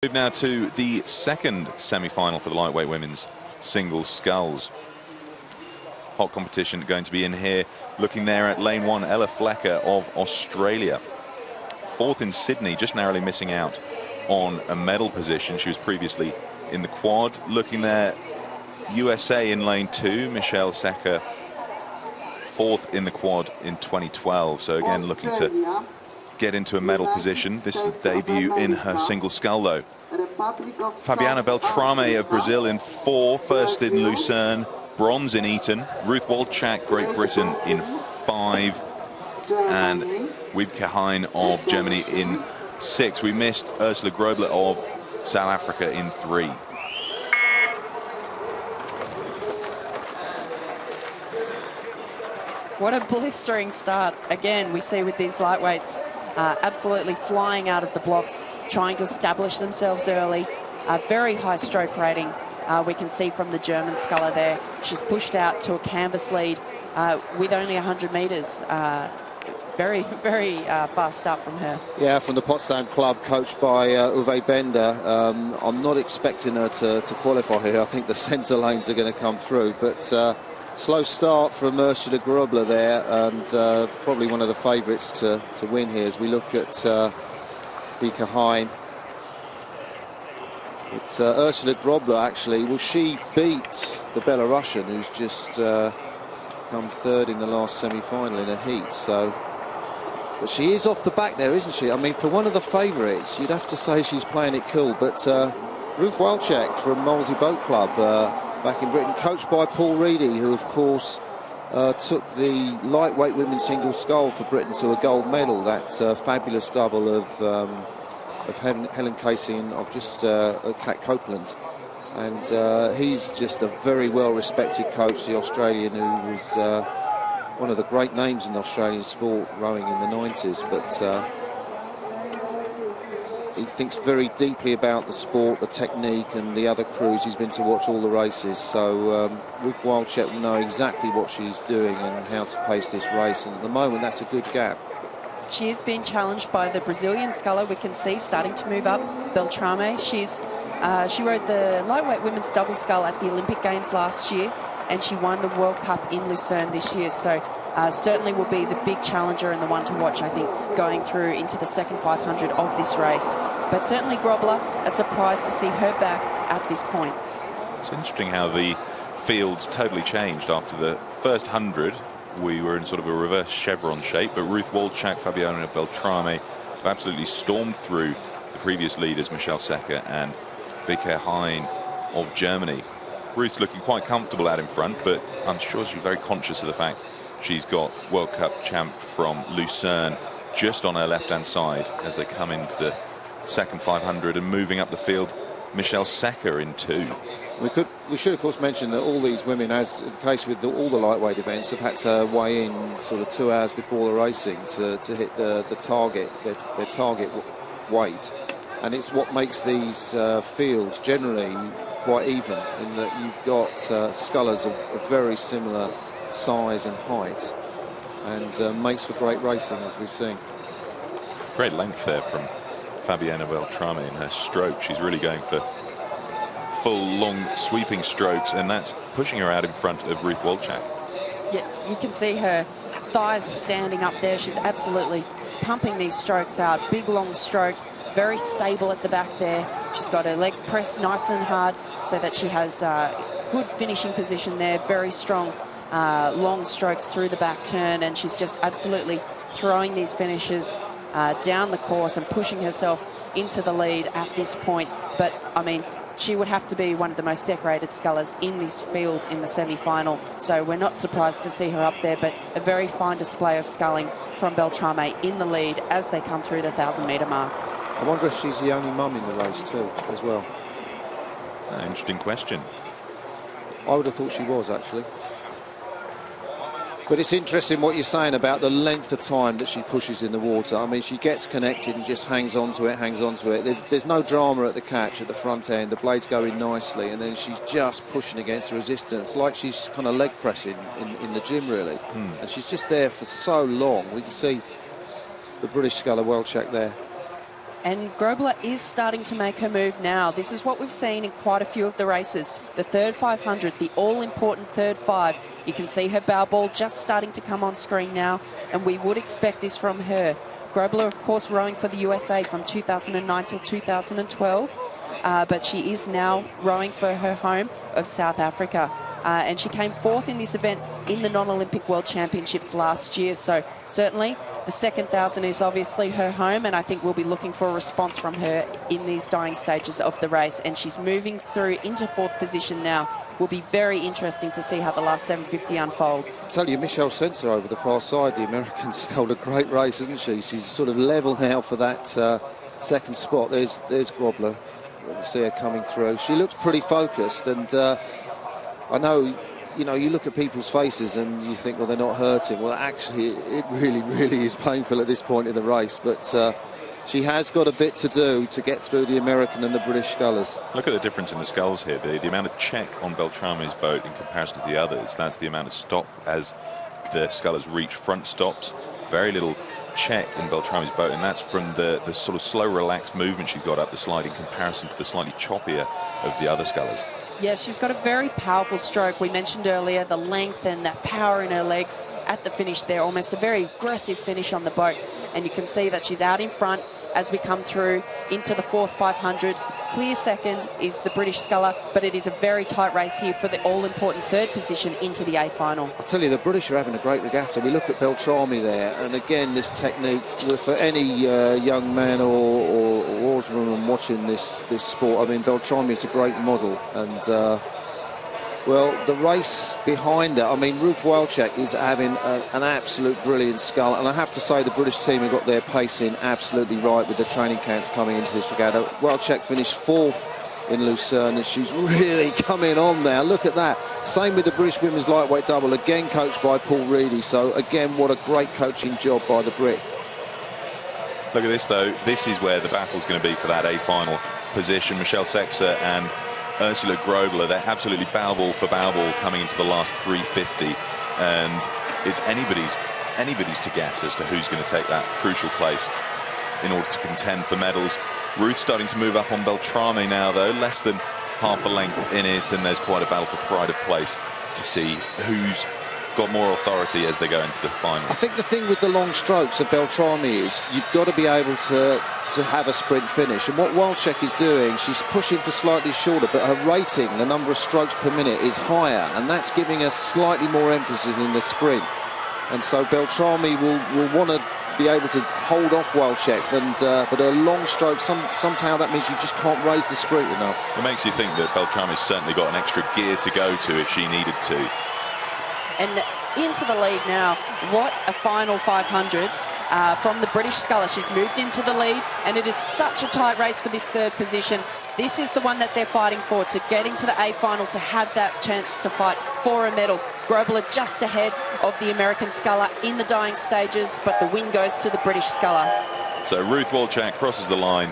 Move now to the second semi-final for the lightweight women's single sculls. Hot competition going to be in here. Looking there at lane one, Ella Flecker of Australia. Fourth in Sydney, just narrowly missing out on a medal position. She was previously in the quad. Looking there, USA in lane two, Michelle Secker, fourth in the quad in 2012. So again, looking to get into a medal position. This is the debut in her single scull though. Fabiana Beltrame of Brazil in four, first in Lucerne, bronze in Eton. Ruth Walczak, Great Britain in five, and Wiebke Hein of Germany in six. We missed Ursula Grobler of South Africa in three. What a blistering start again we see with these lightweights. Absolutely flying out of the blocks, trying to establish themselves early. Very high stroke rating we can see from the German sculler there. She's pushed out to a canvas lead with only 100 metres. Very fast start from her. Yeah, from the Potsdam club, coached by Uwe Bender. I'm not expecting her to qualify here. I think the centre lanes are going to come through, but slow start from Ursula Grobler there, and probably one of the favourites to win here as we look at Wiebke Hein. But Ursula Grobler, actually, well, she beat the Belarusian who's just come third in the last semi-final in a heat. So, but she is off the back there, isn't she? I mean, for one of the favourites, you'd have to say she's playing it cool. But Ruth Walczak from Molesey Boat Club, back in Britain, coached by Paul Reedy, who of course took the lightweight women's single scull for Britain to a gold medal. That fabulous double of Helen Casey and of just Kat Copeland, and he's just a very well-respected coach, the Australian, who was one of the great names in Australian sport rowing in the 90s, but he thinks very deeply about the sport, the technique, and the other crews. He's been to watch all the races, so Ruth Walczak will know exactly what she's doing and how to pace this race, and at the moment that's a good gap. She is being challenged by the Brazilian sculler. We can see starting to move up, Beltrame. She rode the lightweight women's double scull at the Olympic Games last year, and she won the World Cup in Lucerne this year, so certainly will be the big challenger and the one to watch, I think, going through into the second 500 of this race. But certainly Grobler, a surprise to see her back at this point. It's interesting how the fields totally changed after the first 100. We were in sort of a reverse chevron shape, but Ruth Walczak, Fabiana Beltrame have absolutely stormed through the previous leaders, Michelle Secker and Wiebke Hein of Germany. Ruth's looking quite comfortable out in front, but I'm sure she's very conscious of the fact she's got World Cup champ from Lucerne just on her left-hand side as they come into the second 500, and moving up the field, Michelle Secker in two. We should, of course, mention that all these women, as is the case with all the lightweight events, have had to weigh in sort of 2 hours before the racing to hit the target, their target weight. And it's what makes these fields generally quite even, in that you've got scullers of very similar size and height, and makes for great racing, as we've seen. Great length there from Fabiana Beltrame in her stroke. She's really going for full, long, sweeping strokes, and that's pushing her out in front of Ruth Walczak. Yeah, you can see her thighs standing up there. She's absolutely pumping these strokes out. Big, long stroke, very stable at the back there. She's got her legs pressed nice and hard so that she has good finishing position there. Very strong, long strokes through the back turn, and she's just absolutely throwing these finishes down the course and pushing herself into the lead at this point. But, I mean, she would have to be one of the most decorated scullers in this field in the semi-final. So we're not surprised to see her up there, but a very fine display of sculling from Beltrame in the lead as they come through the 1,000-metre mark. I wonder if she's the only mum in the race too, as well. Interesting question. I would have thought she was, actually. But it's interesting what you're saying about the length of time that she pushes in the water. I mean, she gets connected and just hangs on to it. There's no drama at the catch at the front end. The blade's going nicely, and then she's just pushing against the resistance, like she's kind of leg pressing in the gym, really. And she's just there for so long. We can see the British sculler Walczak there. And Grobler is starting to make her move now. This is what we've seen in quite a few of the races. The third 500, the all-important third 5. You can see her bow ball just starting to come on screen now, and we would expect this from her. Grobler, of course, rowing for the USA from 2009 till 2012, but she is now rowing for her home of South Africa. And she came 4th in this event in the non-Olympic World Championships last year, so certainly the second 1,000 is obviously her home, and I think we'll be looking for a response from her in these dying stages of the race. And she's moving through into 4th position now. Will be very interesting to see how the last 750 unfolds. I tell you, Michelle Sensor over the far side, the American sculled a great race, isn't she? She's sort of level now for that second spot. There's Grobler. You can see her coming through. She looks pretty focused, and I know, you know, you look at people's faces and you think, well, they're not hurting. Well, actually, it really, really is painful at this point in the race. But she has got a bit to do to get through the American and the British scullers. Look at the difference in the sculls here. The amount of check on Beltrame's boat in comparison to the others. That's the amount of stop as the scullers reach front stops. Very little check in Beltrame's boat, and that's from the sort of slow, relaxed movement she's got up the slide in comparison to the slightly choppier of the other scullers. Yeah, she's got a very powerful stroke. We mentioned earlier the length and that power in her legs at the finish there. Almost a very aggressive finish on the boat. And you can see that she's out in front as we come through into the 4th 500. Clear second is the British sculler, but it is a very tight race here for the all-important 3rd position into the A final. I tell you, the British are having a great regatta. We look at Beltrame there, and again, this technique for any young man or oarswoman watching this sport. I mean, Beltrame is a great model, and well, the race behind her, I mean, Ruth Walczak is having an absolute brilliant scull, and I have to say the British team have got their pacing absolutely right with the training camps coming into this regatta. Walczak finished 4th in Lucerne, and she's really coming on now. Look at that. Same with the British women's lightweight double, again coached by Paul Reedy. So again, what a great coaching job by the Brit. Look at this, though. This is where the battle's going to be for that A final position. Michelle Sexer and Ursula Grobler, they're absolutely bow ball for bow ball coming into the last 350, and it's anybody's to guess as to who's going to take that crucial place in order to contend for medals. Ruth starting to move up on Beltrame now, though, less than half a length in it, and there's quite a battle for pride of place to see who's got more authority as they go into the final. I think the thing with the long strokes of Beltrame is you've got to be able to have a sprint finish, and what Walczak is doing, she's pushing for slightly shorter, but her rating, the number of strokes per minute, is higher, and that's giving us slightly more emphasis in the sprint. And so Beltrame will want to be able to hold off Walczak, but her long stroke, somehow that means you just can't raise the sprint enough. It makes you think that Beltrame's certainly got an extra gear to go to if she needed to. And into the lead now. What a final 500 from the British sculler. She's moved into the lead, and it is such a tight race for this 3rd position. This is the one that they're fighting for, to get into the A final, to have that chance to fight for a medal. Grobler just ahead of the American sculler in the dying stages, but the win goes to the British sculler. So Ruth Walczak crosses the line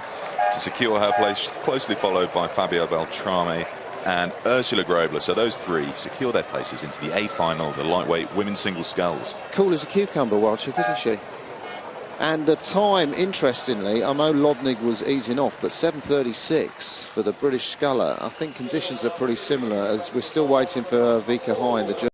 to secure her place, closely followed by Fabio Beltrame and Ursula Grobler. So those 3 secure their places into the A final, the lightweight women's single sculls. Cool as a cucumber, Walczak, isn't she? And the time, interestingly, I know Lodnig was easing off, but 7:36 for the British sculler. I think conditions are pretty similar, as we're still waiting for Vika High in the